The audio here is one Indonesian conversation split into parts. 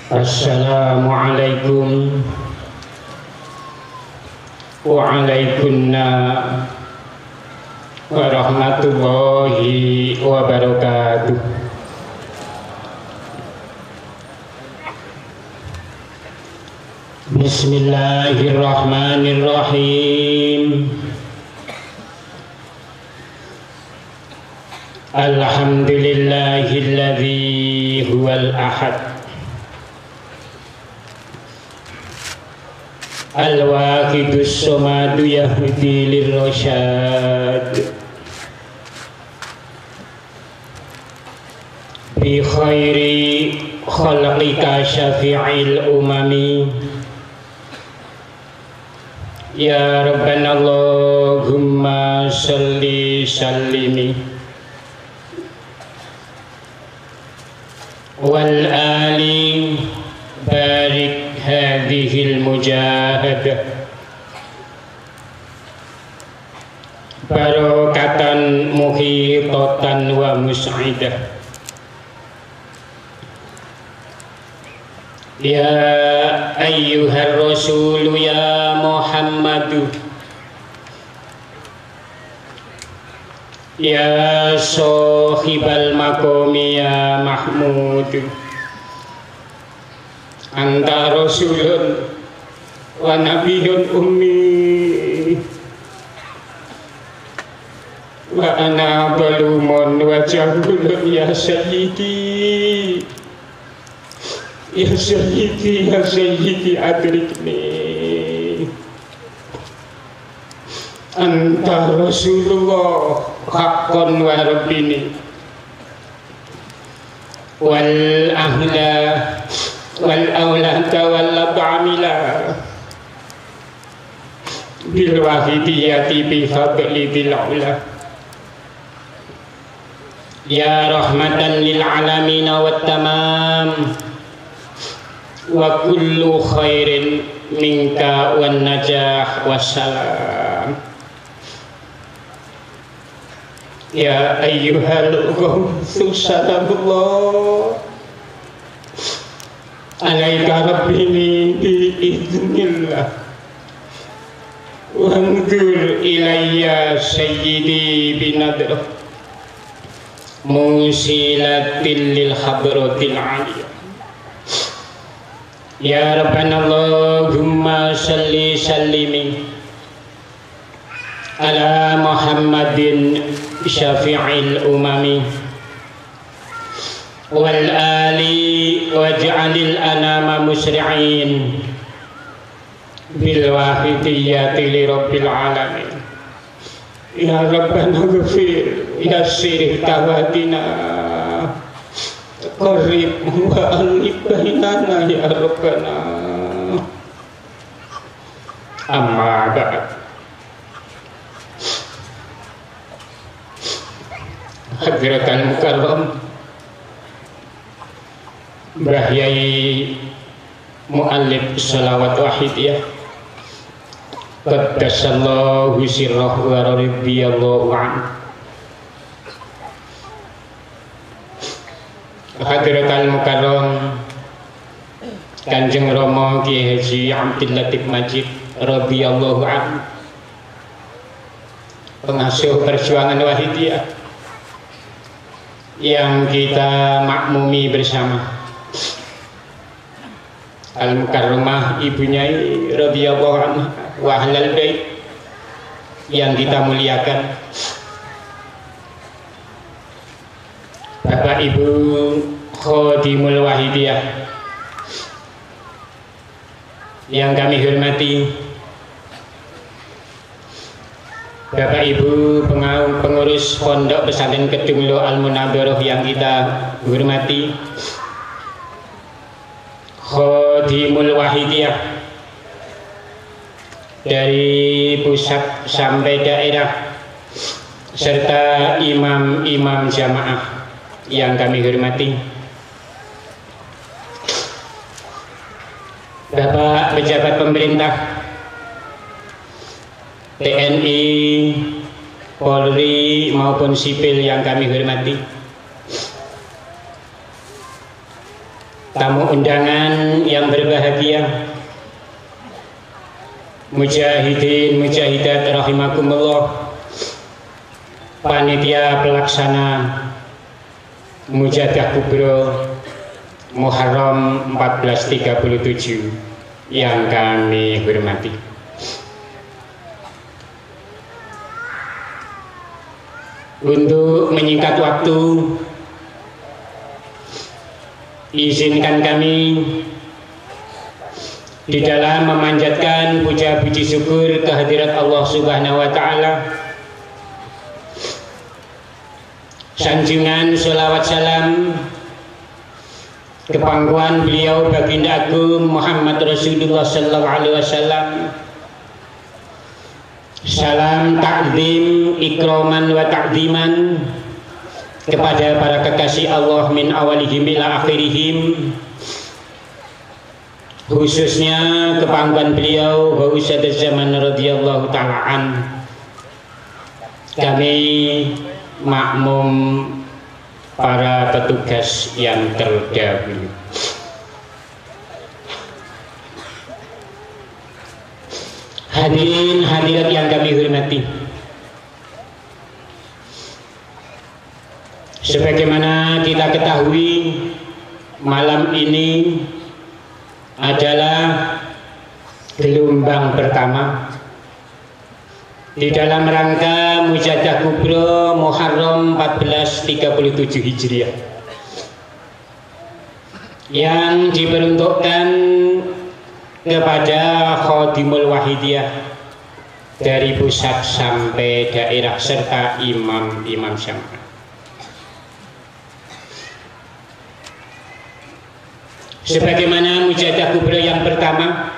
Assalamualaikum waalaikumsalam warahmatullahi wabarakatuh. Bismillahirrahmanirrahim. Alhamdulillahilladzi huwal ahad al-wahidus somadu yahdi lirrasyad bi khairi khalqika syafi'il umami ya rabbana Allahumma salli sallimi wal ali barik hadhil mujahadah barokatan muhitatan wa mus'idah. Ya ayyuhar rasul ya Muhammadu ya sohibal makomi ya Mahmud anta rasulun wa nabiyyun ummi wa ana balumun wa jahulun ya sayyidi ya sayyidi ya sayyidi adrikni anta rasulullah haqqan wa rabbini wal ahla wal awlada wal ab'amila bil wahidiyati bi fadli bil ula ya rahmatan lil alamin wat tamam wa kullu khairin minka wan najah wassalam. Ya ayyuhal ghawthu salamullah alaika rabbini biiznillah wanzur ilayya sayyidi binadrah musilatil lil hadratil aliyah. Ya rabbana Allahumma salli sallimi ala Muhammadin syafi'il umami wal ali waj'alil anama musri'in bil wahidiyati li rabbil alamin. Ya rabbana ghafir yassir tawatina qarib wa alif bainana ya rabbana. Amma ba'd. Hadirin mukarram, Mbah Yai Mu'allif Shalawat Wahidiyah qaddasallahu sirrahu wa radiyallahu anhu. Hadirin mukarram, Kanjeng Rama Kiai Haji Abdul Latif Majid radhiyallahu anhu, pengasuh perjuangan Wahidiyah yang kita makmumi bersama, Al-Mukarramah Ibu Nyai radhiyallahu anha wa ahlal bait yang kita muliakan, Bapak Ibu Khodimul Wahidiyah yang kami hormati, Bapak Ibu pengurus Pondok Pesantren Kedunglo Al-Munawwarah yang kita hormati, Khodimul Wahidiyah dari pusat sampai daerah, serta imam-imam jamaah yang kami hormati, Bapak pejabat pemerintah, TNI, Polri maupun sipil yang kami hormati, tamu undangan yang berbahagia, mujahidin mujahidat rahimakumullah, panitia pelaksana Mujadah Kubro Muharram 1437 yang kami hormati. Untuk menyingkat waktu, izinkan kami di dalam memanjatkan puja-puji syukur kehadirat Allah Subhanahu wa Ta'ala, sanjungan selawat salam kepangkuan beliau baginda agung Muhammad Rasulullah sallallahu alaihi wasallam, salam takzim ikraman wa ta'ziman kepada para kekasih Allah min awalihim ila akhirihim, khususnya kepangkuan beliau Ghausatuz Zaman radhiyallahu ta'ala an. Kami makmum para petugas yang terdahulu. Hadirin hadirat yang kami hormati, sebagaimana kita ketahui, malam ini adalah gelombang pertama di dalam rangka Mujadah Kubro Muharram 1437 Hijriah yang diperuntukkan kepada Khodimul Wahidiyah dari pusat sampai daerah serta imam-imam syam'ah. Sebagaimana Mujadah Kubro yang pertama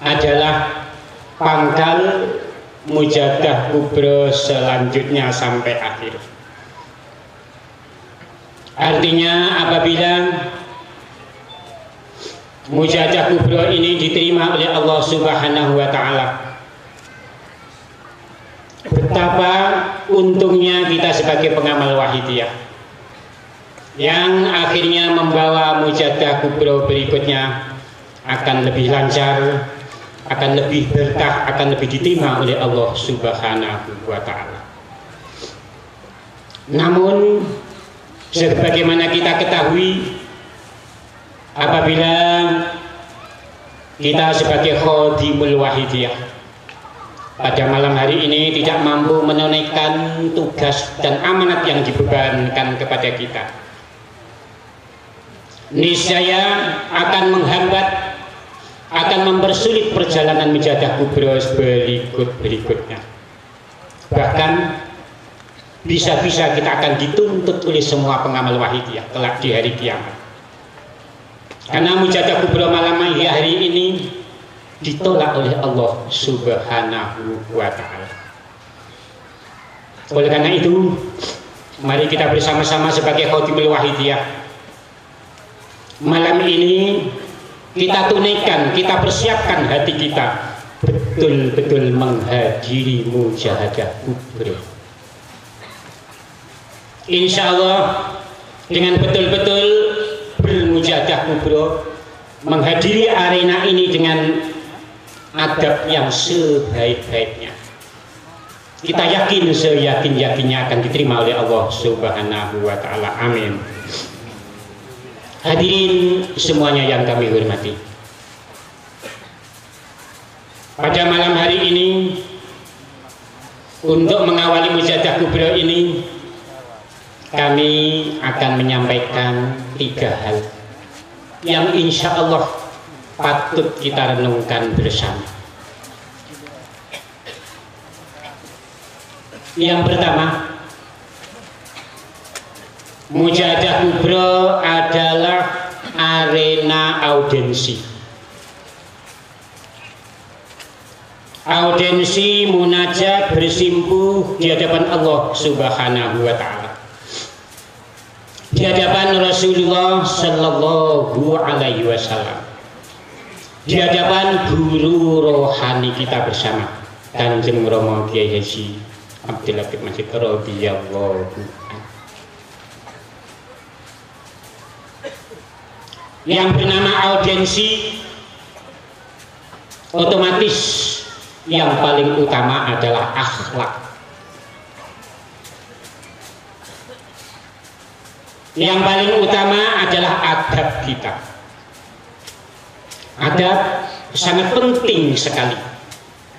adalah pangkal Mujadah Kubro selanjutnya sampai akhir. Artinya apabila Mujadah Kubro ini diterima oleh Allah Subhanahu wa Ta'ala, betapa untungnya kita sebagai pengamal Wahidiyah yang akhirnya membawa Mujadah Kubro berikutnya akan lebih lancar, akan lebih berkah, akan lebih diterima oleh Allah Subhanahu wa Ta'ala. Namun sebagaimana kita ketahui, apabila kita sebagai Khodimul Wahidiyah pada malam hari ini tidak mampu menunaikan tugas dan amanat yang dibebankan kepada kita, niscaya akan menghambat, akan mempersulit perjalanan Mujadah Kubro berikutnya. Bahkan bisa-bisa kita akan dituntut oleh semua pengamal Wahidiyah kelak di hari kiamat. Karena Mujadah Kubro malam hari ini ditolak oleh Allah Subhanahu wa Ta'ala. Oleh karena itu, mari kita bersama-sama sebagai Khodimul Wahidiyah malam ini kita tunaikan, kita persiapkan hati kita betul-betul menghadiri Mujadah Kubro. Insya Allah dengan betul-betul bermujadah Kubro, menghadiri arena ini dengan adab yang sebaik-baiknya, kita yakin seyakin-yakinnya akan diterima oleh Allah Subhanahu wa Ta'ala. Amin. Hadirin semuanya yang kami hormati, pada malam hari ini untuk mengawali Mujadah Kubro ini kami akan menyampaikan 3 hal yang insya Allah patut kita renungkan bersama. Yang pertama, Mujadah Kubro adalah arena audiensi. Audiensi munajat bersimpuh di hadapan Allah Subhanahu wa Ta'ala, di hadapan Rasulullah Sallallahu Alaihi Wasallam, di hadapan guru rohani kita bersama, Kanjeng Romo Kiai Haji Abdul Latif Masjid radhiyallahu anhu. yang bernama audiensi, otomatis yang paling utama adalah akhlak. Yang paling utama adalah adab kita. Adab sangat penting sekali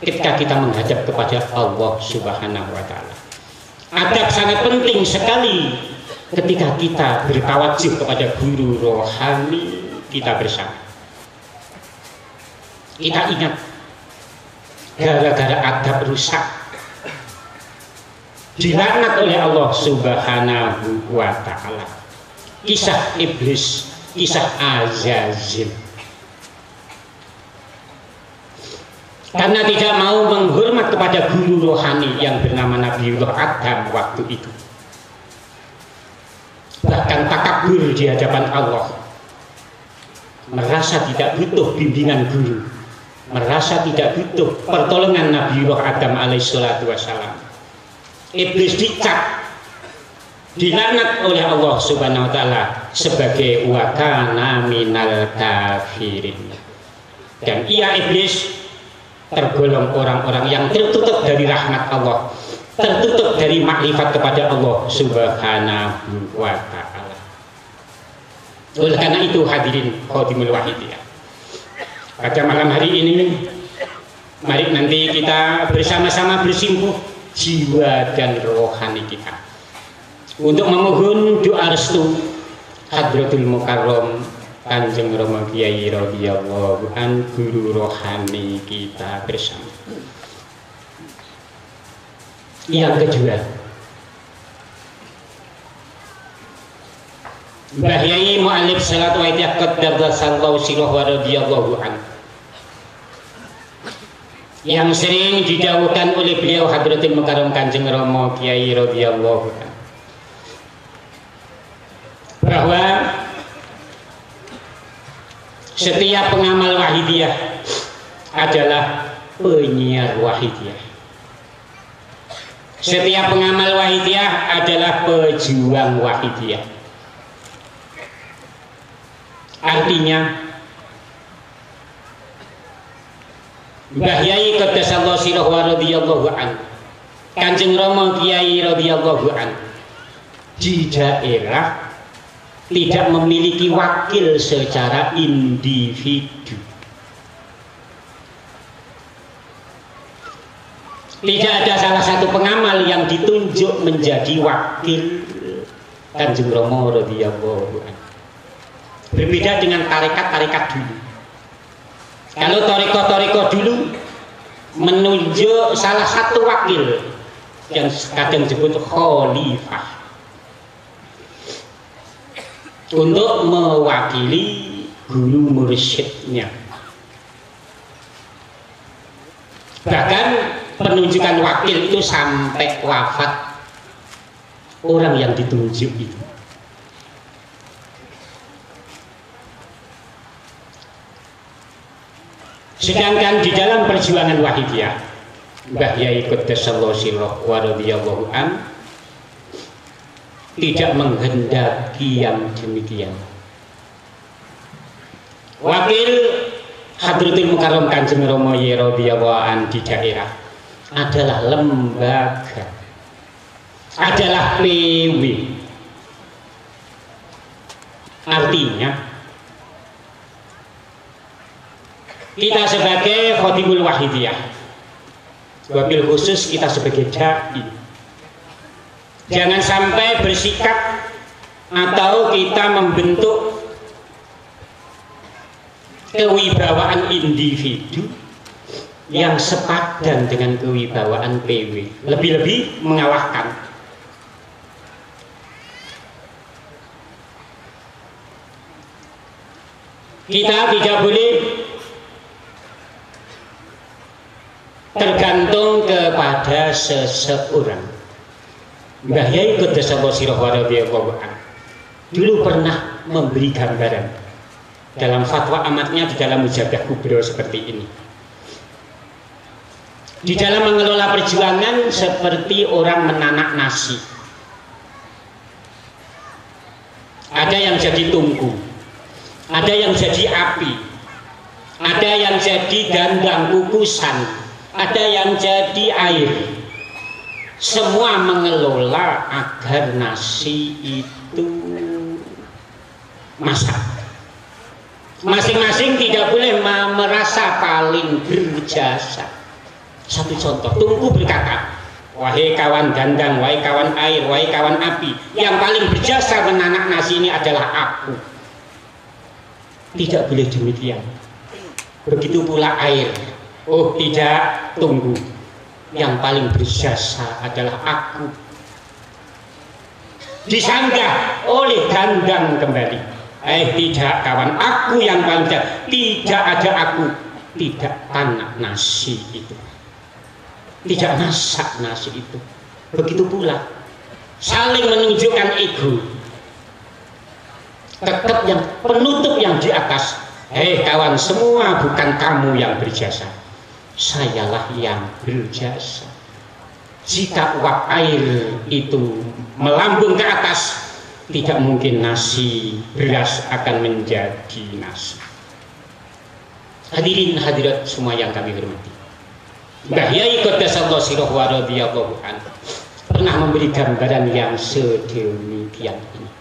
ketika kita menghadap kepada Allah Subhanahu wa Ta'ala. Adab sangat penting sekali ketika kita bertawajuh kepada guru rohani kita bersama. Kita ingat, gara-gara adab rusak, dilaknat oleh Allah Subhanahu wa Ta'ala. Kisah iblis, kisah Azazil. Karena tidak mau menghormat kepada guru rohani yang bernama Nabiullah Adam waktu itu. Bahkan takabur di hadapan Allah, merasa tidak butuh bimbingan guru, merasa tidak butuh pertolongan Nabiullah Adam alaihissalatu wassalam. Iblis dicap, dilaknat oleh Allah Subhanahu wa Ta'ala sebagai wa kana minal kafirin. Dan ia iblis tergolong orang-orang yang tertutup dari rahmat Allah, tertutup dari makrifat kepada Allah Subhanahu wa Ta'ala. Oleh karena itu hadirin Khotimul Wahidiyah, pada malam hari ini mari nanti kita bersama-sama bersimpuh jiwa dan rohani kita untuk memohon doa restu Hadratul Mukarram Kanjeng Rama Kyai radhiyallahu an, guru rohani kita bersama. Yang kedua, Mbah Yai Mu'alif Salat Waidiyah Qaddarsallahu sirah wa radhiyallahu an, yang sering didawuhkan oleh beliau Hadratul Mukarram Kanjeng Rama Kyai radhiyallahu an, bahwa setiap pengamal wahidiyah adalah penyiar wahidiyah. Setiap pengamal wahidiyah adalah pejuang wahidiyah. Artinya Mbah Yai Qaddasallahu sirrahu wa radhiyallahu an, Kanjeng Rama Kyai radhiyallahu an, di daerah tidak memiliki wakil secara individu. Tidak ada salah satu pengamal yang ditunjuk menjadi wakil Kanjeng Rama radhiyallahu anhu. Berbeda dengan tarekat-tarekat dulu. Kalau tarekat-tarekat dulu menunjuk salah satu wakil yang kadang disebut khalifah untuk mewakili guru mursyidnya. Bahkan penunjukan wakil itu sampai wafat orang yang ditunjuk itu. Sedangkan di dalam perjuangan wahidiyah, Mbah Yai Qaddasallahu sirrahu wa radhiyallahu an tidak menghendaki yang demikian. Wakil Hadratul Mukarram Kanjeng Rama Kyai radhiyallahu an di daerah adalah lembaga, adalah PW. Artinya kita sebagai Khotimul Wahidiyah, wabil khusus kita sebagai dai, jangan sampai bersikap atau kita membentuk kewibawaan individu yang sepadan dengan kewibawaan PW, lebih-lebih mengalahkan. Kita tidak boleh tergantung kepada seseorang. Mbah Yai Qaddasallahu sirrahu wa radhiyallahu anhu dulu pernah memberi gambaran dalam fatwa amatnya di dalam Mujadah Kubro seperti ini. Di dalam mengelola perjuangan seperti orang menanak nasi. Ada yang jadi tungku, ada yang jadi api, ada yang jadi gandang kukusan, ada yang jadi air. Semua mengelola agar nasi itu masak. Masing-masing tidak boleh merasa paling berjasa. Satu contoh, Tungku berkata, wahai kawan gandang, wahai kawan air, wahai kawan api, yang paling berjasa menanak nasi ini adalah aku. Tidak boleh demikian. Begitu pula air. Oh tidak, Tunggu, yang paling berjasa adalah aku. Disanggah oleh gandang kembali. Tidak kawan, aku yang paling berjasa. Tidak ada aku, tidak tanak nasi itu, tidak masak nasi itu. Begitu pula saling menunjukkan ego. Tetap yang penutup yang di atas. Kawan, semua bukan kamu yang berjasa, sayalah yang berjasa. Jika uap air itu melambung ke atas, tidak mungkin nasi beras akan menjadi nasi. Hadirin hadirat semua yang kami hormati, Mbah Yai Qaddasallahu sirrahu wa radhiyallahu anhu pernah memberi gambaran yang sedemikian ini.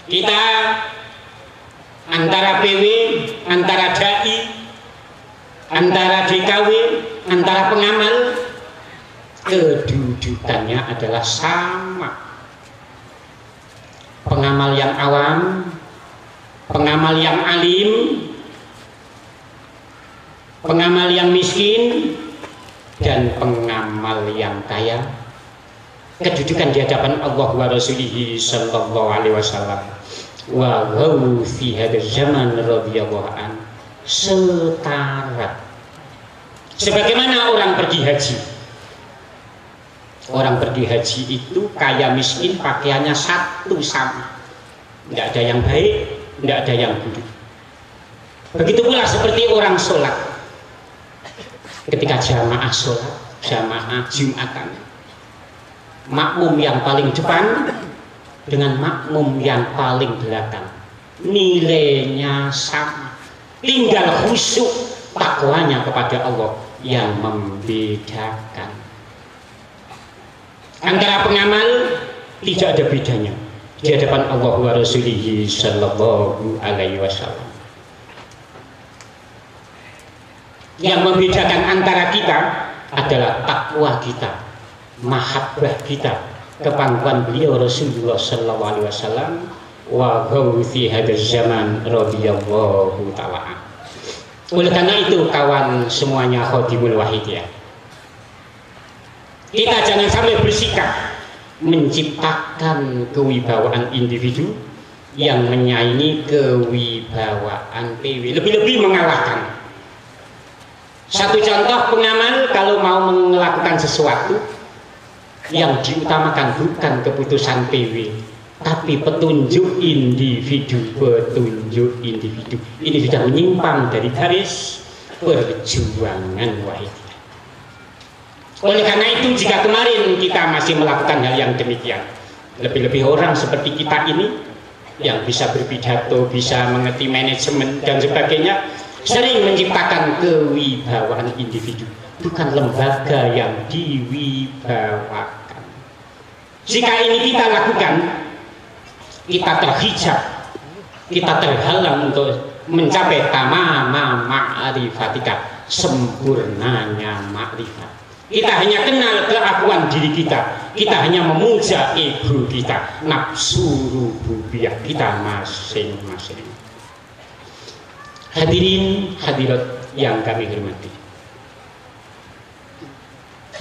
Kita antara PW, antara dai, antara DKW, antara pengamal, kedudukannya adalah sama. Pengamal yang awam, pengamal yang alim, pengamal yang miskin, dan pengamal yang kaya, kedudukan di hadapan Allah wa Rasulihi sallallahu alaihi wasallam wa ghawu fi hadzal zaman radhiyallahu an setara. Sebagaimana orang pergi haji. Orang pergi haji itu kaya miskin pakaiannya satu sama, tidak ada yang baik, tidak ada yang buruk. Begitu pula seperti orang sholat. Ketika jamaah sholat, jamaah Jumatan, makmum yang paling depan dengan makmum yang paling belakang nilainya sama, tinggal khusyuk takwanya kepada Allah yang membedakan. Antara pengamal tidak ada bedanya di hadapan Allah wa Rasulihi sallallahu alaihi wasallam. Yang membedakan antara kita adalah takwa kita, mahabbah kita, kepangkuan beliau Rasulullah sallallahu alaihi wasallam wa ghawthi hadzal zaman radhiyallahu taala. Oleh karena itu kawan semuanya Khadimul Wahidiyah, kita jangan sampai bersikap menciptakan kewibawaan individu yang menyaingi kewibawaan PW, lebih-lebih mengalahkan. Satu contoh, pengamal kalau mau melakukan sesuatu yang diutamakan bukan keputusan PW, tapi petunjuk individu, ini sudah menyimpang dari garis perjuangan Wahidiyah. Oleh karena itu, jika kemarin kita masih melakukan hal yang demikian, lebih-lebih orang seperti kita ini yang bisa berpidato, bisa mengerti manajemen dan sebagainya, sering menciptakan kewibawaan individu, bukan lembaga yang diwibawakan. Jika ini kita lakukan, kita terhijab, kita terhalang untuk mencapai tamama ma'rifatika, sempurnanya makrifat. Kita hanya kenal keakuan diri kita, kita hanya memuja ego kita, nafsu rububiyah kita masing-masing. Hadirin hadirat yang kami hormati,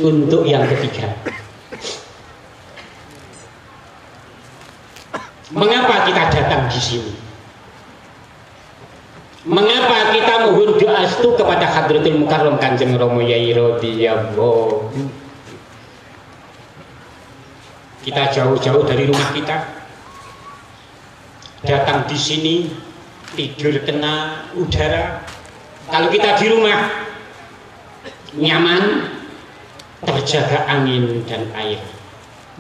untuk yang ketiga, mengapa kita datang di sini? Mengapa kita mohon doa itu kepada Hadratul Mukarram Kanjeng Rama Yai radhiyallahu. Kita jauh-jauh dari rumah kita, datang di sini, tidur kena udara. Kalau kita di rumah nyaman, terjaga angin dan air.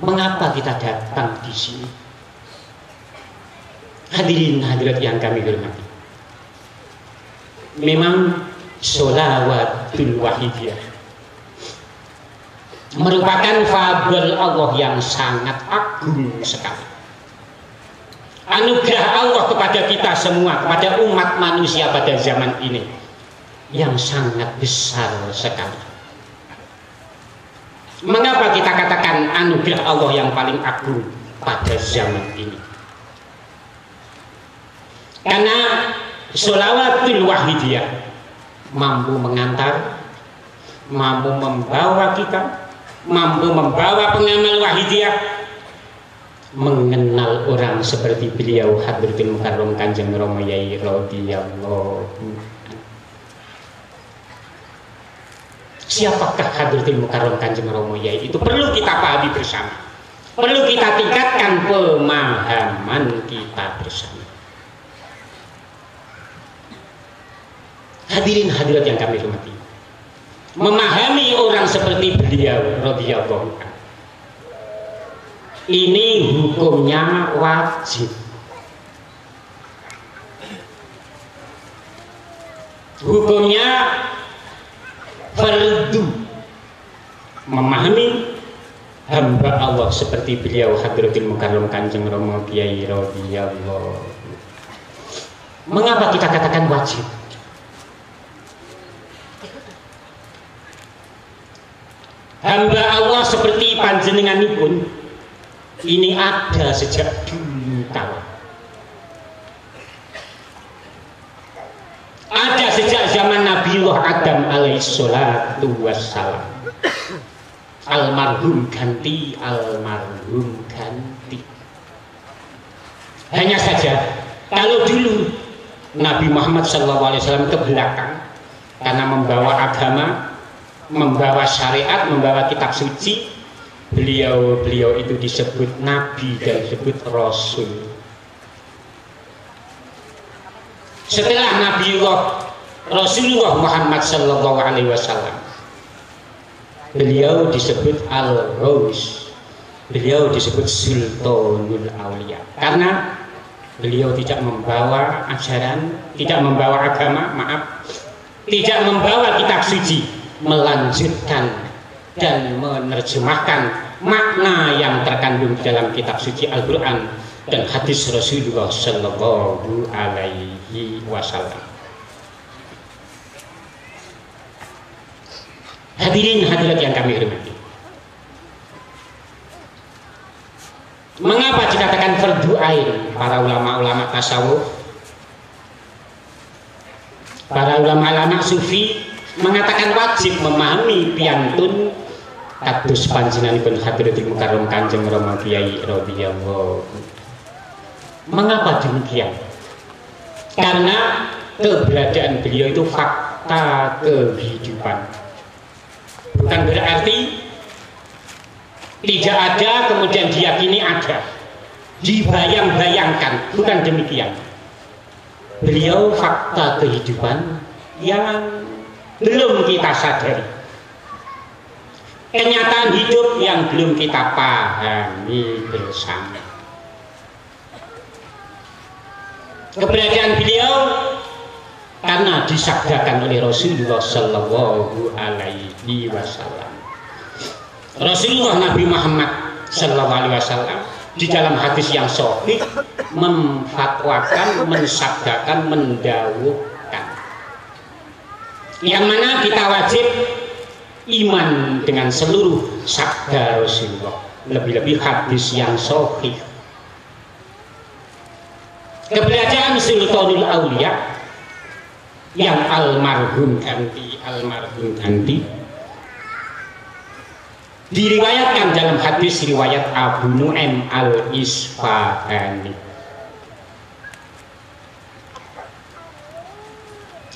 Mengapa kita datang di sini? Hadirin hadirat yang kami hormati, memang sholawatul wahidiyah merupakan fadl Allah yang sangat agung sekali. Anugerah Allah kepada kita semua, kepada umat manusia pada zaman ini yang sangat besar sekali. Mengapa kita katakan anugerah Allah yang paling agung pada zaman ini? Karena sholawatul wahidiyah mampu mengantar, mampu membawa kita, mampu membawa pengamal wahidiyah mengenal orang seperti beliau Hadratul Mukarram Kanjeng Rama Yai radhiyallahu. Siapakah Hadratul Mukarram Kanjeng Rama Yai? Itu perlu kita pahami bersama, perlu kita tingkatkan pemahaman kita bersama. Hadirin hadirat yang kami hormati, memahami orang seperti beliau radhiyallahu anhu ini hukumnya wajib. Hukumnya fardu. Memahami hamba Allah seperti beliau Hadratul Mukarram Kanjeng Rama Kyai radhiyallahu. Mengapa kita katakan wajib? Hamba Allah seperti panjenenganipun ini ada sejak dulu kala. Ada sejak zaman Nabiullah Adam alaihissalatu wassalam. Almarhum ganti, almarhum ganti. Hanya saja kalau dulu Nabi Muhammad SAW ke belakang karena membawa agama, membawa syariat, membawa kitab suci, beliau itu disebut nabi dan disebut rasul. Setelah Nabiullah Rasulullah Muhammad sallallahu alaihi wasallam, beliau disebut al-Ghaus, beliau disebut Sultanul Aulia karena beliau tidak membawa ajaran, tidak membawa agama, tidak membawa kitab suci, melanjutkan dan menerjemahkan makna yang terkandung dalam kitab suci Al-Quran dan hadis Rasulullah Sallallahu Alaihi Wasallam. Hadirin hadirat yang kami hormati, mengapa dikatakan fardu ain? Para ulama-ulama tasawuf, para ulama-ulama sufi mengatakan wajib memahami piantun kados panjenenganipun Hadratul Mukarram Kanjeng Rama Kyai radhiyallahu. Mengapa demikian? Karena keberadaan beliau itu fakta kehidupan. Bukan berarti tidak ada kemudian diyakini ada, dibayang-bayangkan, bukan demikian. Beliau fakta kehidupan yang belum kita sadari, kenyataan hidup yang belum kita pahami bersama. Keberadaan beliau karena disabdakan oleh Rasulullah Sallallahu Alaihi Wasallam. Rasulullah Nabi Muhammad Sallallahu Alaihi Wasallam di dalam hadis yang sahih memfatwakan, mensabdakan, mendawuhkan, yang mana kita wajib iman dengan seluruh sabda Rasulullah, lebih-lebih hadis yang sahih. Keberadaan Sultanul Aulia yang almarhum ganti diriwayatkan dalam hadis riwayat Abu Nu'aim al-Isfahani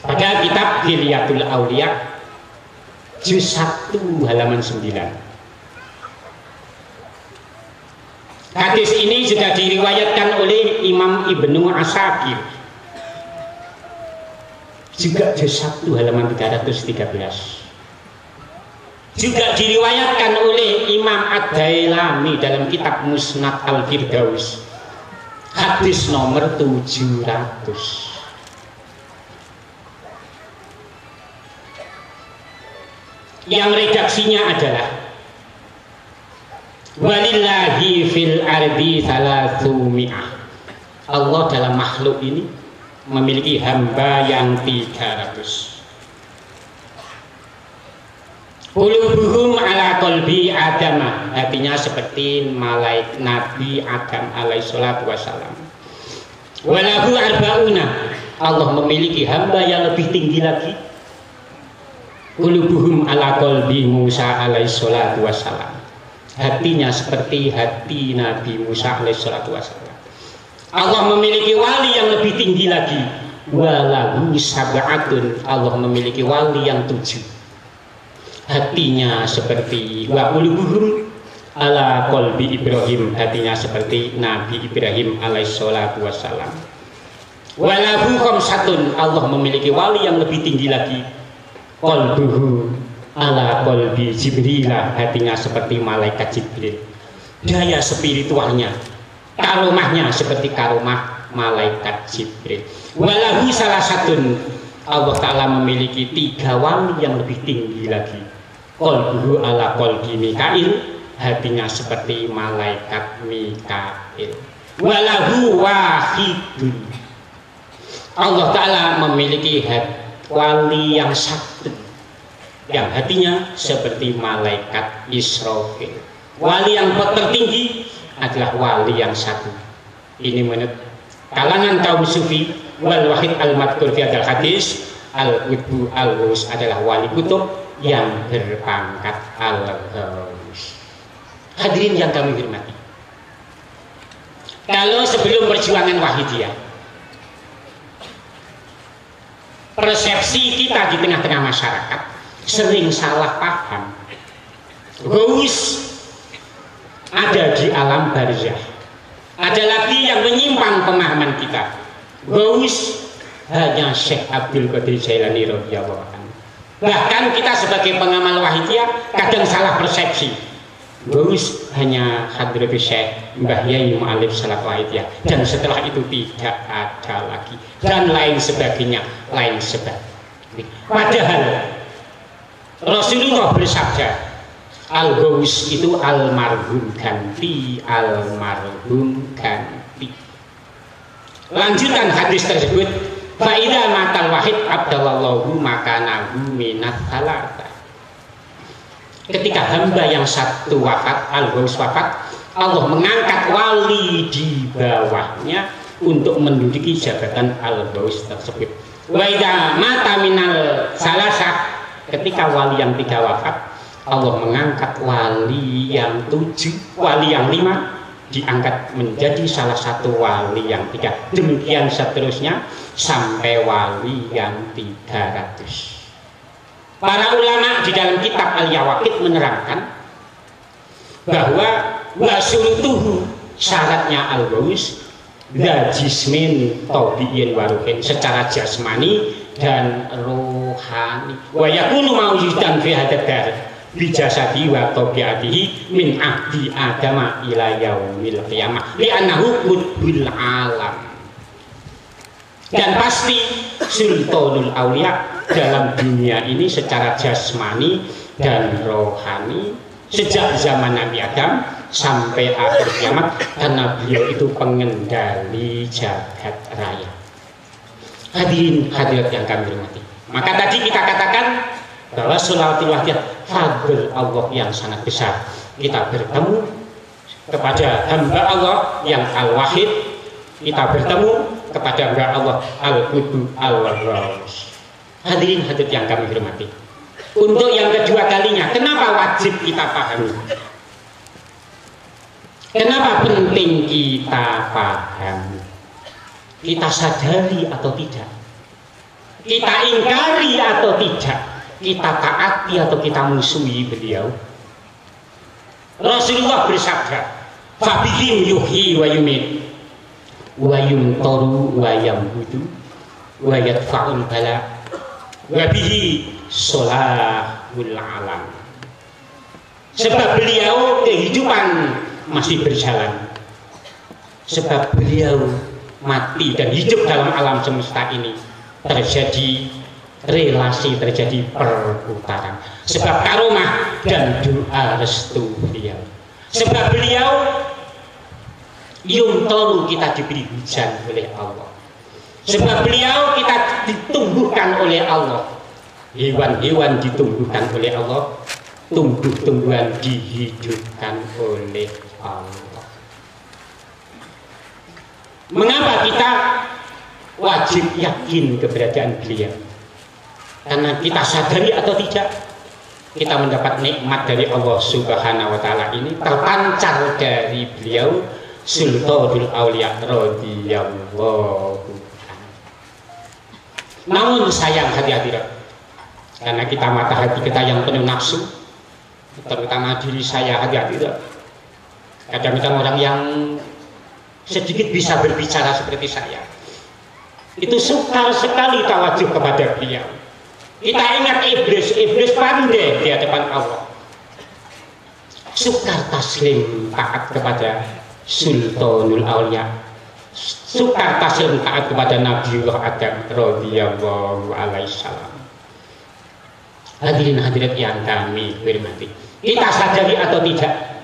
pada kitab Hilyatul Aulia juz 1 halaman 9. Hadis ini juga diriwayatkan oleh Imam Ibnu Asakir juga juz 1 halaman 313. Juga diriwayatkan oleh Imam Ad-Dailami dalam kitab Musnad Al-Firdaus Hadis nomor 700. Yang redaksinya adalah walillahi fil ardi salatsumi'ah. Allah dalam makhluk ini memiliki hamba yang 300. Qulubuhum ala qalbi Adam, artinya seperti malaikat Nabi Adam alaihi salatu wassalam. Walahu arbauna, Allah memiliki hamba yang lebih tinggi lagi. Qulubuhum ala qalbi Musa alaihi salatu wassalam, hatinya seperti hati Nabi Musa alaihi salatu wassalam. Allah memiliki wali yang lebih tinggi lagi. Walahu sab'atun, Allah memiliki wali yang 7, hatinya seperti wa qulubuhum ala qalbi Ibrahim, hatinya seperti Nabi Ibrahim alaihi salatu wassalam. Walahu khamsatun, Allah memiliki wali yang lebih tinggi lagi. Qalbuhu ala qalbi Jibril, hatinya seperti malaikat Jibril, daya spiritualnya, karomahnya seperti karomah malaikat Jibril. Walahu salasatun, Allah Ta'ala memiliki 3 wali yang lebih tinggi lagi. Qalbuhu ala qalbi Mikail, hatinya seperti malaikat Mikail. Walahu wahidun, Allah Ta'ala memiliki wali yang 1 yang hatinya seperti malaikat Israfil. Wali yang tertinggi adalah wali yang 1. Ini menurut kalangan kaum sufi. Wal wahid al-madkur fi hadal hadis al-qutbu al-ghus adalah wali kutub yang berpangkat al-ghus. Hadirin yang kami hormati, kalau sebelum perjuangan Wahidiyah, persepsi kita di tengah-tengah masyarakat sering salah paham. Ghaus ada di alam barzah. Ada lagi yang menyimpan pemahaman kita. Ghaus hanya Syekh Abdul Qadir Jailani radhiyallahu anhu. Bahkan kita sebagai pengamal Wahidiyah kadang salah persepsi. Ghaus hanya Hadratus Syekh Mbah Yai Mu'alif Salat Wahidiyah, dan setelah itu tidak ada lagi, dan lain sebagainya, lain sebagainya. Padahal Rasulullah bersabda, al-Ghaus itu almarhum ganti, almarhum ganti. Lanjutan hadis tersebut, fa idza matal wahid abdallahu makanahu minat salata. Ketika hamba yang 1 wafat, al-Ghaus wafat, Allah mengangkat wali di bawahnya untuk menduduki jabatan al-Ghaus tersebut. Wa idza mata minal salasah, ketika wali yang 3 wafat, Allah mengangkat wali yang 7, wali yang 5 diangkat menjadi salah satu wali yang 3. Demikian seterusnya sampai wali yang 300. Para ulama di dalam kitab Al-Yawaqid menerangkan bahwa wasurutuhu, syaratnya al-Ghaus la jismin tabi'in waruhin, secara jasmani dan rohani. Wa yakunu mawjudan fi hadad dar bijasadi wa tabi'atihi min ahdi adama ila yaumil qiyamah li'annahu qutbul alam. Dan pasti sultanul aulia dalam dunia ini secara jasmani dan rohani sejak zaman Nabi Adam sampai akhir kiamat, karena beliau itu pengendali jagat raya. Hadirin hadirat yang kami hormati, maka tadi kita katakan bahwa sholawatul Wahidiyah fadl Allah yang sangat besar. Kita bertemu kepada hamba Allah yang al-Wahid, kita bertemu kepada hamba Allah al-Qutb al-Ghaus. Hadirin hadirat yang kami hormati, untuk yang kedua kalinya, kenapa wajib kita pahami? Kenapa penting kita pahami? Kita sadari atau tidak? Kita ingkari atau tidak? Kita taati atau kita musuhi beliau? Rasulullah bersabda, "Fabihim yuhyi wa yumit, wa yumtaru wa yambudu, wa yadfa'ul bala, wa bihi sholahul alam." Sebab beliau kehidupan masih berjalan, sebab beliau mati dan hidup dalam alam semesta ini terjadi relasi, terjadi perputaran, sebab karomah dan doa restu beliau, sebab beliau yumtonu, kita diberi hujan oleh Allah, sebab beliau kita ditumbuhkan oleh Allah, hewan-hewan ditumbuhkan oleh Allah, tumbuh-tumbuhan dihidupkan oleh Allah. Mengapa kita wajib yakin keberadaan beliau? Karena kita sadari atau tidak, kita mendapat nikmat dari Allah Subhanahu wa Ta'ala ini terpancar dari beliau Sultanul Aulia radhiyallahu. Namun sayang hati-hati, karena kita mata hati kita yang penuh nafsu, terutama diri saya, hati-hati. Kadang-kadang orang yang sedikit bisa berbicara seperti saya itu sukar sekali tawajuh kepada beliau. Kita ingat iblis pandai di hadapan Allah, sukar taslim taat kepada Sultanul Aulia, sukar taslim taat kepada Nabiullah Adam radhiyallahu alaihi salam. Hadirin hadirat yang kami hormati, kita sadari atau tidak,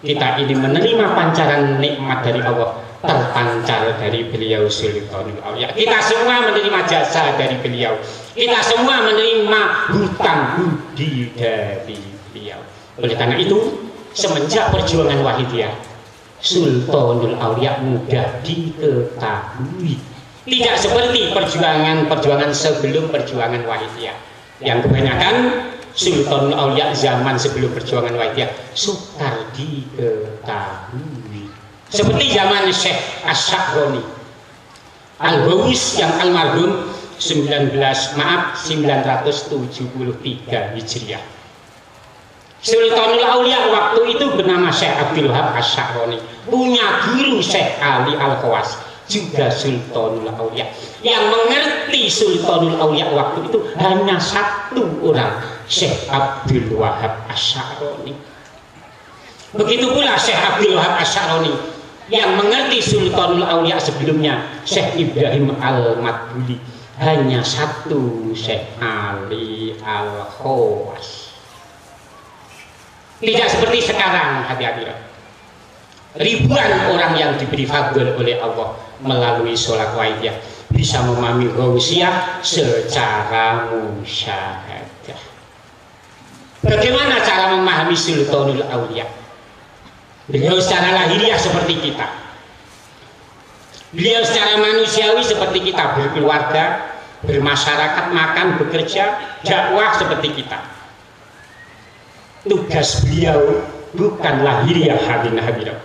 kita ini menerima pancaran nikmat dari Allah terpancar dari beliau Sultanul Aulia. Kita semua menerima jasa dari beliau, kita semua menerima hutang budi dari beliau. Oleh karena itu, semenjak perjuangan Wahidiyah, Sultanul Aulia mudah diketahui, tidak seperti perjuangan sebelum perjuangan Wahidiyah, yang kebanyakan Sultanul Aulia zaman sebelum perjuangan Wahidiyah sukar diketahui. Seperti zaman Syekh Asy-Sya'roni Al-Ghawis yang almarhum 973 Hijriah. Sultanul Aulia waktu itu bernama Syekh Abdul Wahab Asy-Sya'roni, punya guru Syekh Ali Al-Khawas, juga Sultanul Aulia. Yang mengerti Sultanul Aulia waktu itu hanya satu orang, Syekh Abdul Wahab Asy-Sya'roni. Begitu pula Syekh Abdul Wahab Asy-Sya'roni yang mengerti Sultanul Aulia sebelumnya, Syekh Ibrahim Al-Madbuli, hanya satu, Syekh Ali Al-Khawas. Tidak seperti sekarang, hati-hati. Ribuan orang yang diberi fadl oleh Allah melalui sholat Wahidiyah bisa memahami Ghausiyah secara musyahadah. Bagaimana cara memahami Sultanul Aulia? Beliau secara lahiriah seperti kita, beliau secara manusiawi seperti kita, berkeluarga, bermasyarakat, makan, bekerja, dakwah seperti kita. Tugas beliau bukan lahiriah, hadirin.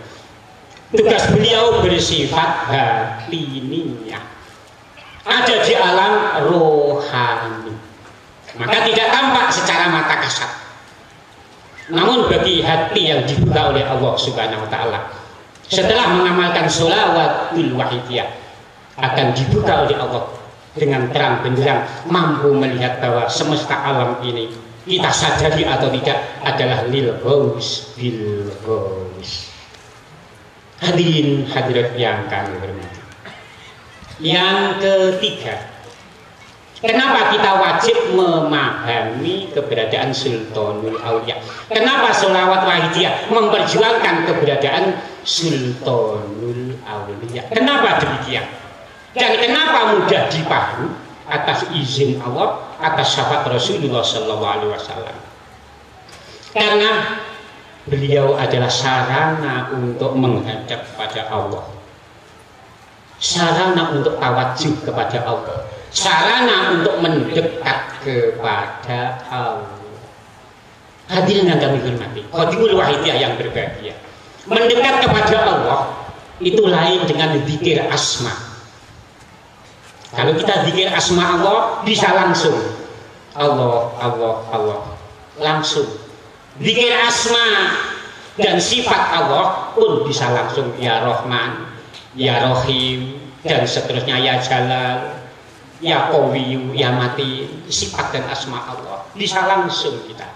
Tugas beliau bersifat batiniyah, ada di alam rohani, maka tidak tampak secara mata kasat. Namun bagi hati yang dibuka oleh Allah Subhanahu wa Ta'ala setelah mengamalkan sholawatul Wahidiyah, akan dibuka oleh Allah dengan terang benderang, mampu melihat bahwa semesta alam ini, kita sadari atau tidak, adalah lil ghaus bil ghaus. Hadirin hadirat yang kami hormati, yang ketiga, kenapa kita wajib memahami keberadaan Sultanul Aulia? Kenapa sholawat Wahidiyah memperjuangkan keberadaan Sultanul Aulia? Kenapa demikian? Dan kenapa mudah dipahami? Atas izin Allah, atas syafaat Rasulullah SAW. Karena beliau adalah sarana untuk menghadap pada Allah, sarana untuk tawajuh kepada Allah, sarana untuk mendekat kepada Allah. Hadirin yang kami hormati, Khadimul Wahidiyah yang berbahagia, mendekat kepada Allah itu lain dengan zikir asma. Kalau kita zikir asma Allah bisa langsung Allah, Allah, Allah, langsung. Zikir asma dan sifat Allah pun bisa langsung, ya Rahman, ya Rahim, dan seterusnya, ya Jalal, ya Qawiyu, ya Mati. Sifat dan asma Allah bisa langsung kita.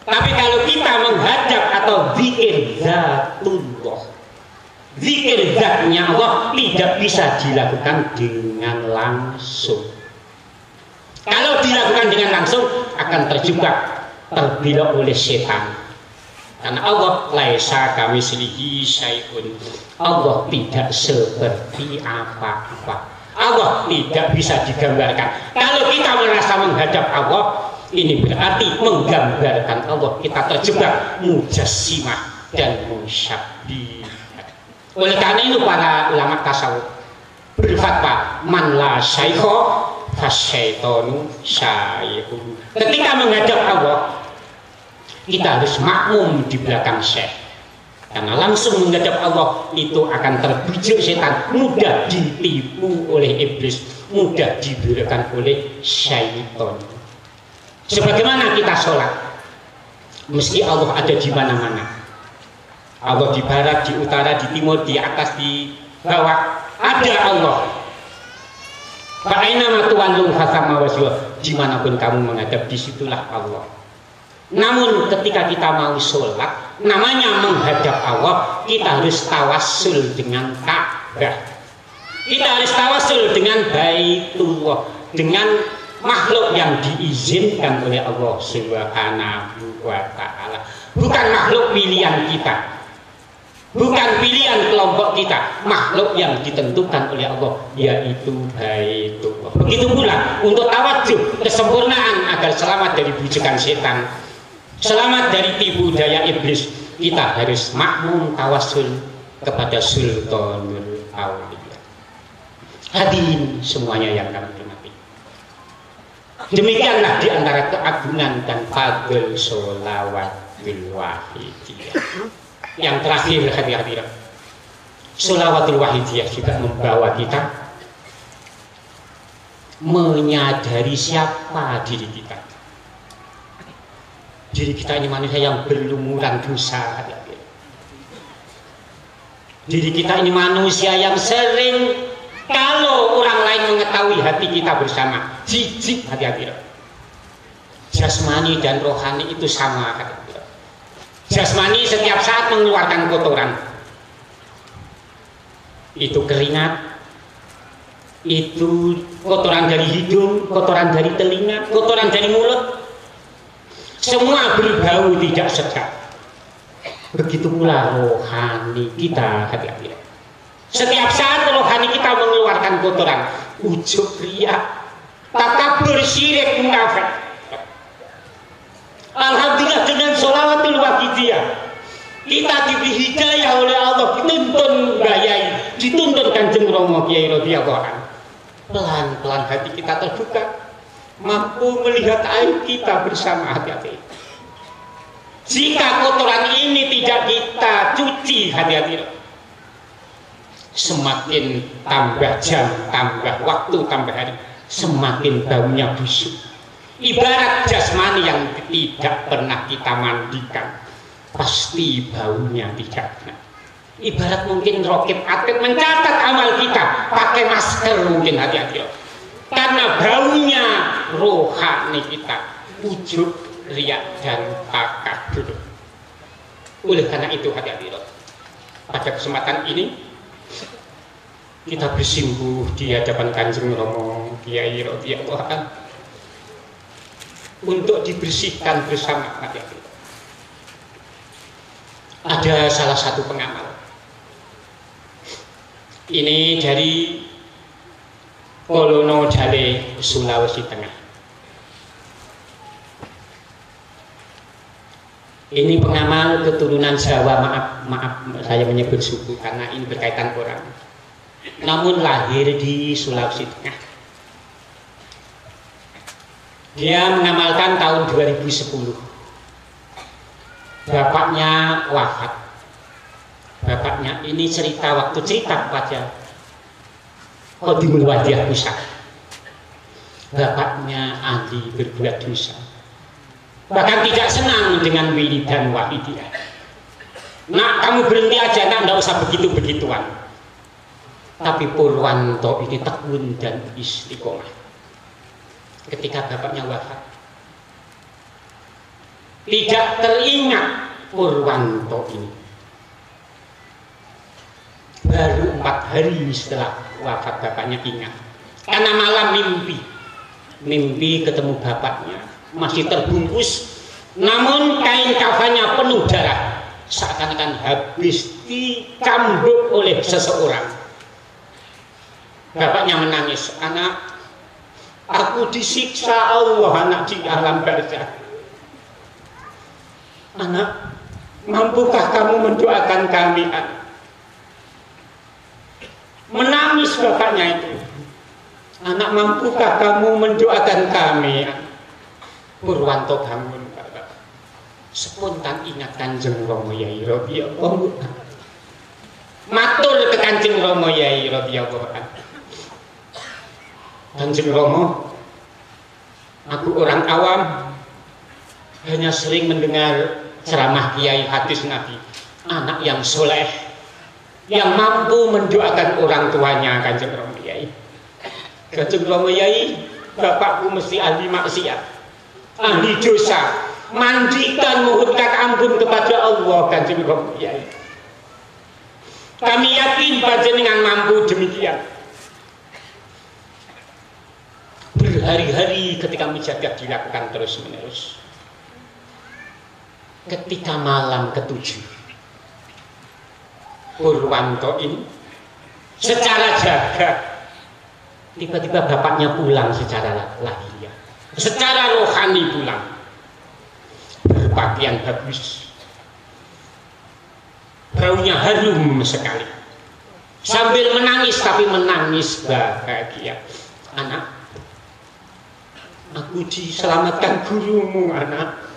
Tapi kalau kita menghadap atau zikir zatullah, Zikir zatnya Allah tidak bisa dilakukan dengan langsung. Kalau dilakukan dengan langsung akan terjebak, terbelok oleh setan. Karena Allah laisa kamitslihi syai'un. Allah tidak seperti apa-apa. Allah tidak bisa digambarkan. Kalau kita merasa menghadap Allah, ini berarti menggambarkan Allah. Kita terjebak mujassimah dan musyabbih. Oleh karena itu para ulama tasawuf berfatwa man la syaikha fasyaitonu syaihun. Ketika menghadap Allah, kita harus makmum di belakang syekh. Karena langsung menghadap Allah itu akan terbujuk setan, mudah ditipu oleh iblis, mudah dibelokkan oleh syaitan. Sebagaimana kita sholat, mesti Allah ada di mana-mana. Allah di barat, di utara, di timur, di atas, di bawah, ada Allah. Fa'ainama tuwallu fasamma wajhu. Dimanapun kamu menghadap, disitulah Allah. Namun ketika kita mau sholat, namanya menghadap Allah, kita harus tawassul dengan Ka'bah. Kita harus tawassul dengan Baitullah, dengan makhluk yang diizinkan oleh Allah Subhanahu wa Ta'ala. Bukan makhluk pilihan kita, bukan pilihan kelompok kita, makhluk yang ditentukan oleh Allah, yaitu Baitullah. Begitu pula untuk tawajuh, kesempurnaan agar selamat dari bujukan setan, selamat dari tipu daya iblis, kita harus makmum tawassul kepada Sultanul Auliya. Hadirin semuanya yang kami hormati, demikianlah di antara keagungan dan fadl sholawatul wahidiyah. Yang terakhir hadirin, sholawatul wahidiyah juga membawa kita menyadari siapa diri kita. Diri kita ini manusia yang berlumuran dosa. Diri kita ini manusia yang sering, kalau orang lain mengetahui hati kita bersama, jijik hati-hati. Jasmani dan rohani itu sama hati-hati. Jasmani setiap saat mengeluarkan kotoran. Itu keringat, itu kotoran dari hidung, kotoran dari telinga, kotoran dari mulut. Semua berbau tidak sedap. Begitu pula rohani kita hati-hati. Setiap saat rohani kita mengeluarkan kotoran, ujub, riya, takabur, syirik, munafik. Alhamdulillah dengan sholawatul wahidiyah kita diberi hidayah oleh Allah, dituntun bayai, dituntun Kanjeng Rama Kyai radhiyallahu anhu. Pelan-pelan hati kita terbuka, mampu melihat aib kita bersama. Hati-hati. Jika kotoran ini tidak kita cuci, hati-hati. Semakin tambah jam, tambah waktu, tambah hari, semakin baunya busuk. Ibarat jasmani yang tidak pernah kita mandikan, pasti baunya tidak enak. Ibarat mungkin rokib atlet mencatat amal kita, pakai masker mungkin, hati-hati. Karena baunya rohani kita, ujub, riak, dan takabur. Oleh karena itu hati-hati. Pada kesempatan ini kita bersimpuh di hadapan Kanjeng Rama Kyai radhiyallahu anhu untuk dibersihkan bersama. Hati-hati. Ada salah satu pengamal. Ini dari Polono Dale, Sulawesi Tengah. Ini pengamal keturunan Jawa, maaf saya menyebut suku karena ini berkaitan orang. Namun lahir di Sulawesi Tengah. Dia mengamalkan tahun 2010. Bapaknya wafat. Bapaknya ini waktu cerita kepada Qadimul Wadiyah Pusat. Bapaknya ahli berbuat dosa. Bahkan tidak senang dengan wiridan wahidiyah. Nak, kamu berhenti aja, nak, tidak usah begitu-begituan. Tapi Purwanto ini tekun dan istiqomah. Ketika bapaknya wafat, tidak teringat Purwanto ini. Baru 4 hari setelah wafat bapaknya ingat. Karena malam mimpi ketemu bapaknya masih terbungkus, namun kain kafannya penuh darah, seakan-akan habis dicambuk oleh seseorang. Bapaknya menangis, anak, aku disiksa Allah anak di alam barzakh. Anak, mampukah kamu mendoakan kami, anak? Menangis bapaknya itu. Anak, mampukah kamu mendoakan kami? Purwanto bangun, Bapak. Spontan ingat Kanjeng Rama Yai radhiyallahu anhu. Matur ke Kanjeng Rama Yai radhiyallahu anhu. Kanjeng Rama, aku orang awam, hanya sering mendengar ceramah kiai hadis Nabi. Anak yang soleh, yang mampu mendoakan orang tuanya, Kanjeng Rama Yai. Kanjeng Rama Yai, bapakku mesti ahli maksiat, ahli dosa, mandikan mohonkan ampun kepada Allah, Kanjeng Rama Yai. Kami yakin panjenengan mampu demikian. Berhari-hari ketika menjaga dilakukan terus-menerus. Ketika malam ke-7, Purwanto ini secara jaga, tiba-tiba bapaknya pulang secara lahiriah, secara rohani pulang, berpakaian bagus, baunya harum sekali, sambil menangis, tapi menangis bahagia. Anak, aku diselamatkan gurumu, anak.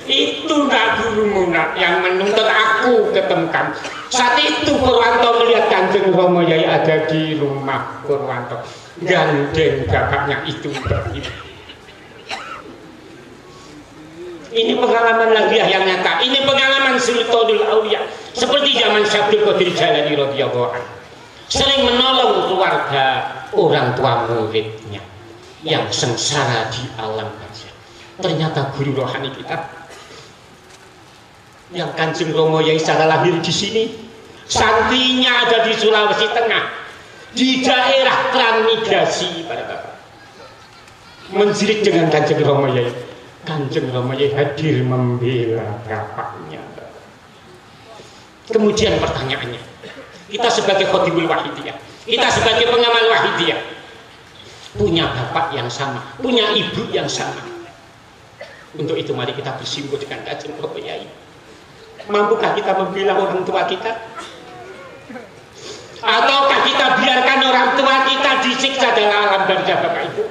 Itu nak gurumu, nak, yang menuntut aku ketemukan. Saat itu Purwanto melihat Kanjeng Rama Yai ada di rumah Purwanto, gandeng bapaknya itu. Ini pengalaman lahiriah yang nyata. Ini pengalaman Sultanul Auliya. Seperti zaman Syabdul Qadir Jalani radhiyallahu anhu, sering menolong keluarga orang tua muridnya yang sengsara di alam barzakh. Ternyata guru rohani kita yang Kanjeng Rama Yai secara lahir di sini, santrinya ada di Sulawesi Tengah, di daerah transmigrasi pada Bapak. Menjerit dengan Kanjeng Rama Yai. Kanjeng Rama Yai hadir membela bapaknya. Kemudian pertanyaannya, kita sebagai Khatibul Wahidiyah, kita sebagai pengamal Wahidiyah, punya bapak yang sama, punya ibu yang sama. Untuk itu mari kita bersimpuh dengan Kanjeng Rama Yai. Mampukah kita membela orang tua kita? Ataukah kita biarkan orang tua kita disiksa dalam alam barzakh, Bapak Ibu?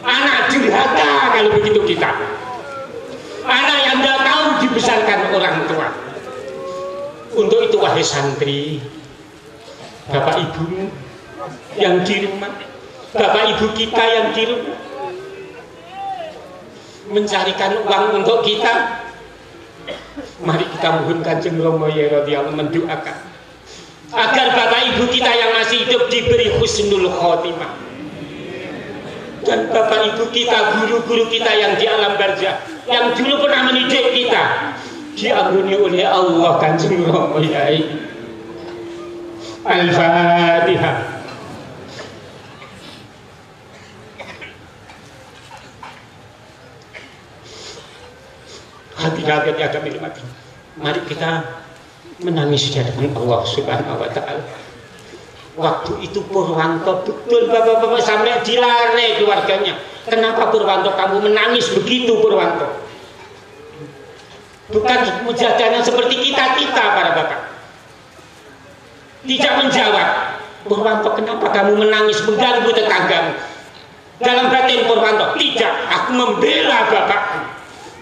Anak durhaka kalau begitu kita. Anak yang tidak tahu dibesarkan orang tua. Untuk itu wahai santri, Bapak Ibu yang di rumah, Bapak Ibu kita yang di rumah, mencarikan uang untuk kita. Mari kita mohon Kanjeng Rama Yai radhiyallahu mendoakan agar Bapak Ibu kita yang masih hidup diberi husnul khotimah, dan Bapak Ibu kita, guru-guru kita yang di alam barzakh, yang dulu pernah mendidik kita, diampuni oleh Allah. Kanjeng Rama Yai. Al-Fatihah. Hati-hati ada mati. Mari kita menangis di hadapan Allah Subhanahu wa Ta'ala. Waktu itu Purwanto betul bapak-bapak sampai dilare keluarganya. Kenapa Purwanto kamu menangis begitu, Purwanto? Bukan mujadanah seperti kita para bapak. Tidak menjawab. Purwanto, kenapa kamu menangis mengganggu tetanggamu? Dalam batin Purwanto, tidak, aku membela bapakku.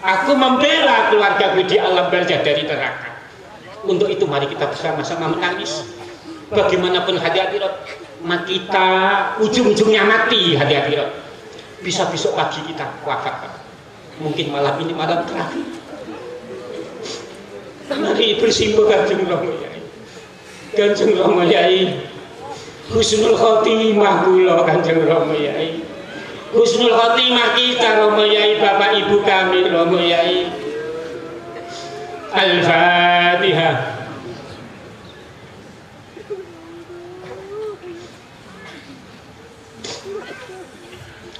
Aku membela keluargaku di alam barzakh dari neraka. Untuk itu mari kita bersama-sama menangis. Bagaimanapun hati akhirat, kita ujung-ujungnya mati hati akhirat. Bisa besok pagi kita wafat. Mungkin malam ini malam terakhir. Mari bersimpuh Kanjeng Rama Yai. Kanjeng Rama Yai, husnul khotimah kula Kanjeng Rama Yai. Husnul khotimah kita Rama Yai, Bapak Ibu kami Rama Yai. Al-Fatihah.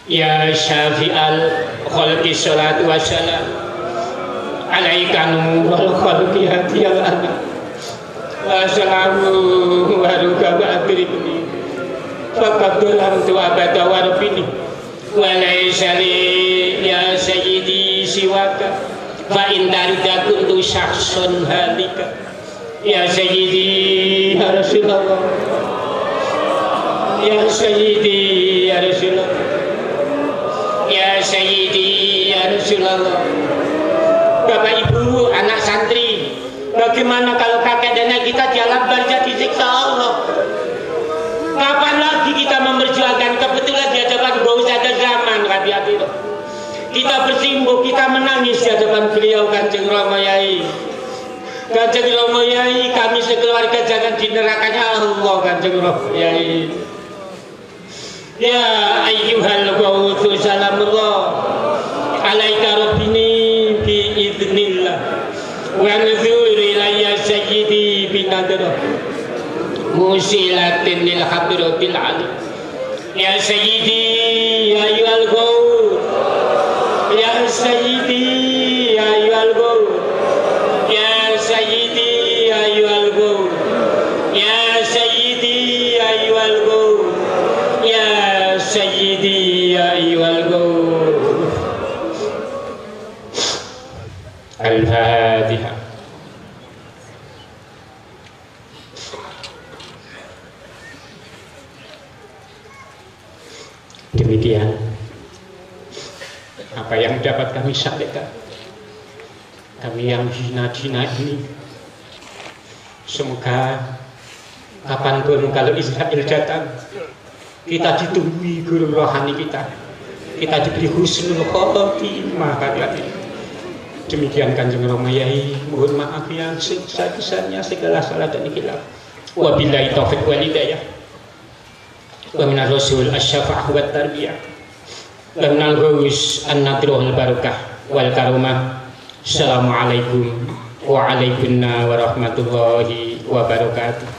Ya syafi'al khalqi salatu wassalam alaika nurul khalqi hadiyal ana wassalamu waruka ba'akribni faqabdulam tu abada warfini walaisali ya sayyidi siwaka fa intarida kuntu syaksun halika ya sayyidi ya Rasulullah ya sayyidi ya Rasulullah ya sayyidi ya Rasulullah. Bapak Ibu anak santri, bagaimana kalau kakek dan nenek kita di alam barzah disiksa Allah? Kapan lagi kita memperjuangkan kebetulan di hadapan Gausatul Zaman Rabiatul? Kita bersimpuh, kita menangis di hadapan beliau Kanjeng Rama Yai. Kanjeng Rama Yai, kami sekeluarga jangan di nerakanya Allah Kanjeng Rama Yai. Ya ayyuhal ghawthu salamullah alaika rabbini bi idznillah wa nuzur ilayya sayyidi binadrah musilatin lil hadratil alim ya sayyidi ya ayyuhal ghawth ya sayyidi ya ayyuhal ghawth ya sayyidi ya ayyuhal ghawth ya sayyidi ya ayyuhal ghawth ya sayyidi ya ayyuhal ghawth. Al-Fatihah. Demikian apa yang dapat kami sampaikan. Kami yang hina-hina ini, semoga kapanpun kalau Israel datang, kita ditumbuhi guru rohani kita diberi husnul khotimah kali. Demikian Kanjeng Rama Yai, mohon maaf yang sebesar-besarnya segala salah dan khilaf. Wabillahi taufiq wal hidayah. Wa minar rasul asy-syafa'ah wat tarbiyah. Wa minal ghaus an-nadruhul barakah wal karomah. Assalamualaikum wa warahmatullahi wabarakatuh.